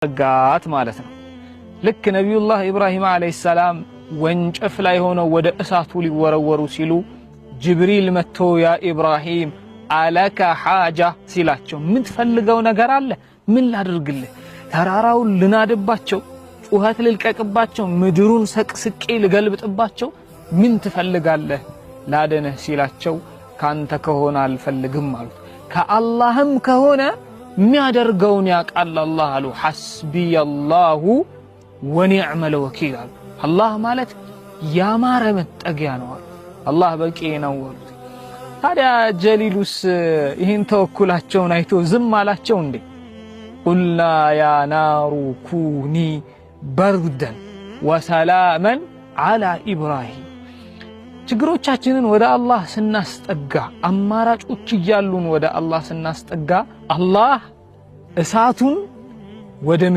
ጋት ማለት ነው። ልክ ነብዩላህ ኢብራሂም አለይሂ ሰላም ወንጨፍ ላይ ሆነው ወደ እሳቱ ሊወረወሩ ሲሉ ጅብሪል መጥቶ ያ ኢብራሂም አለከ ሓጃ ሲላቸው ምን ትፈልገው ነገር አለ? ምን ላድርግልህ? ተራራውን ልናድባቸው፣ ጩኸት ልልቀቅባቸው፣ ምድሩን ሰቅስቄ ልገልብጥባቸው፣ ምን ትፈልጋለህ ላደነህ ሲላቸው ካንተ ከሆነ አልፈልግም አሉት። ከአላህም ከሆነ የሚያደርገውን ያውቃል አላህ አሉ። ሐስቢየላሁ ወኒዕመል ወኪል አሉ። አላህ ማለት ያማረ መጠጊያ ነው አሉ። አላህ በቂ ነው አሉ። ታዲያ ጀሊሉስ ይህን ተወኩላቸውን አይቶ ዝም አላቸው እንዴ? ቁልና ያ ናሩ ኩኒ በርደን ወሰላመን አላ ኢብራሂም። ችግሮቻችንን ወደ አላህ ስናስጠጋ፣ አማራጮች እያሉን ወደ አላህ ስናስጠጋ አላህ እሳቱን ወደ